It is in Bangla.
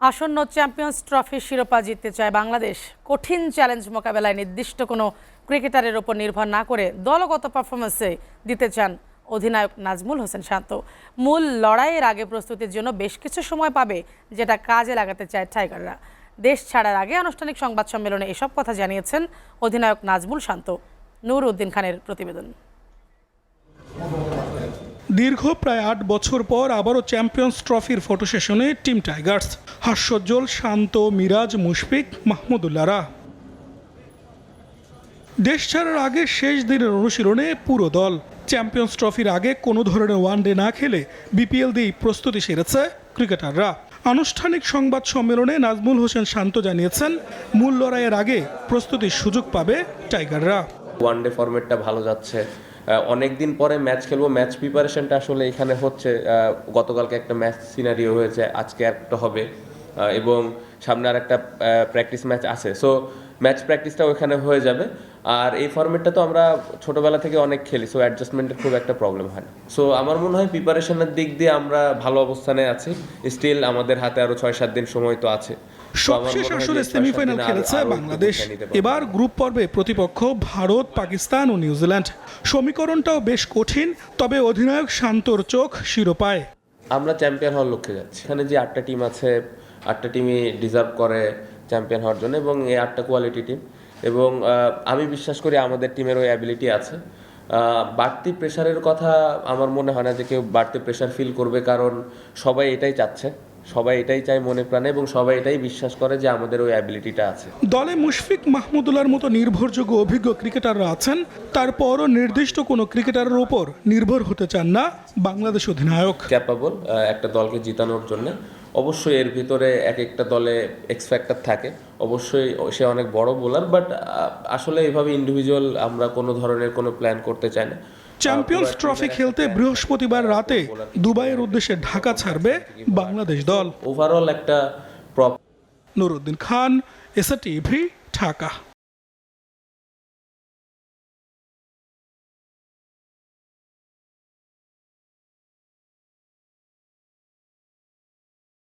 আসন্ন চ্যাম্পিয়ন্স ট্রফির শিরোপা জিততে চায় বাংলাদেশ। কঠিন চ্যালেঞ্জ মোকাবেলায় নির্দিষ্ট কোনো ক্রিকেটারের ওপর নির্ভর না করে দলগত পারফরমেন্সে দিতে চান অধিনায়ক নাজমুল হোসেন শান্ত। মূল লড়াইয়ের আগে প্রস্তুতির জন্য বেশ কিছু সময় পাবে, যেটা কাজে লাগাতে চায় টাইগাররা। দেশ ছাড়ার আগে আনুষ্ঠানিক সংবাদ সম্মেলনে এসব কথা জানিয়েছেন অধিনায়ক নাজমুল শান্ত। নূর উদ্দিন খানের প্রতিবেদন। দীর্ঘ প্রায় ৮ বছর পর আবারও চ্যাম্পিয়ন্স ট্রফির ফটো সেশনে টিম টাইগার্স। হাস্যোজ্জ্বল, শান্ত, মিরাজ, মুশফিক, মাহমুদুল্লাহরা। দেশ ছাড়ার আগে শেষ দিনের অনুশীলনে পুরো দল। চ্যাম্পিয়ন্স ট্রফির আগে কোনো ধরনের ওয়ানডে না খেলে বিপিএল দিয়েই প্রস্তুতি সেরেছে ক্রিকেটাররা। আনুষ্ঠানিক সংবাদ সম্মেলনে নাজমুল হোসেন শান্ত জানিয়েছেন, মূল লড়াইয়ের আগে প্রস্তুতির সুযোগ পাবে টাইগাররা। ওয়ানডে ফরম্যাটটা ভালো যাচ্ছে, অনেক দিন পরে ম্যাচ খেলবো। ম্যাচ প্রিপারেশনটা আসলে এখানে হচ্ছে। গতকালকে একটা ম্যাচ সিনারিও হয়েছে, আজকে একটা হবে এবং সামনে আর একটা প্র্যাকটিস ম্যাচ আছে। সো ম্যাচ প্র্যাকটিসটা ওখানে হয়ে যাবে। আর এই ফরম্যাটটা তো আমরা ছোটোবেলা থেকে অনেক খেলি, সো অ্যাডজাস্টমেন্টের খুব একটা প্রবলেম হয় না। সো আমার মনে হয় প্রিপারেশনের দিক দিয়ে আমরা ভালো অবস্থানে আছি। স্টিল আমাদের হাতে আরও 6-7 দিন সময় তো আছে। সবশেষ আসলে সেমিফাইনাল খেলেছে বাংলাদেশ। এবার গ্রুপ পর্বে প্রতিপক্ষ ভারত, পাকিস্তান ও নিউজিল্যান্ড। সমীকরণটাও বেশ কঠিন, তবে অধিনায়ক শান্তর চোখ শিরোপায়। আমরা চ্যাম্পিয়ন হওয়ার লক্ষ্যে যাচ্ছি। এখানে যে 8টা টিম আছে, 8টা টিমই ডিজার্ভ করে চ্যাম্পিয়ন হওয়ার জন্য এবং এই 8টা কোয়ালিটি টিম। এবং আমি বিশ্বাস করি আমাদের টিমের ওই অ্যাবিলিটি আছে। বাড়তি প্রেশারের কথা আমার মনে হয় না যে কেউ বাড়তি প্রেশার ফিল করবে, কারণ সবাই এটাই চাচ্ছে, সবাই এটাই চায় মনে প্রাণে এবং সবাই এটাই বিশ্বাস করে যে আমাদের ওই অ্যাবিলিটিটা আছে। দলে মুশফিক, মাহমুদুল্লাহর মতো নির্ভরযোগ্য অভিজ্ঞ ক্রিকেটাররা আছেন। তারপরও নির্দিষ্ট কোনো ক্রিকেটারের ওপর নির্ভর হতে চান না বাংলাদেশ অধিনায়ক। ক্যাপাবল একটা দলকে জিতানোর জন্য অবশ্যই এর ভিতরে এক একটা দলে এক্স ফ্যাক্টর থাকে। অবশ্যই সে অনেক বড় বোলার, বাট আসলে এইভাবে ইন্ডিভিজুয়াল আমরা কোনো ধরনের কোনো প্ল্যান করতে চাই না। চ্যাম্পিয়ন্স ট্রফি খেলতে বৃহস্পতিবার রাতে দুবাইয়ের উদ্দেশ্যে ঢাকা ছাড়বে বাংলাদেশ দল। ওভারঅল একটা নূর উদ্দিন খান, এসআর টিভি, ঢাকা।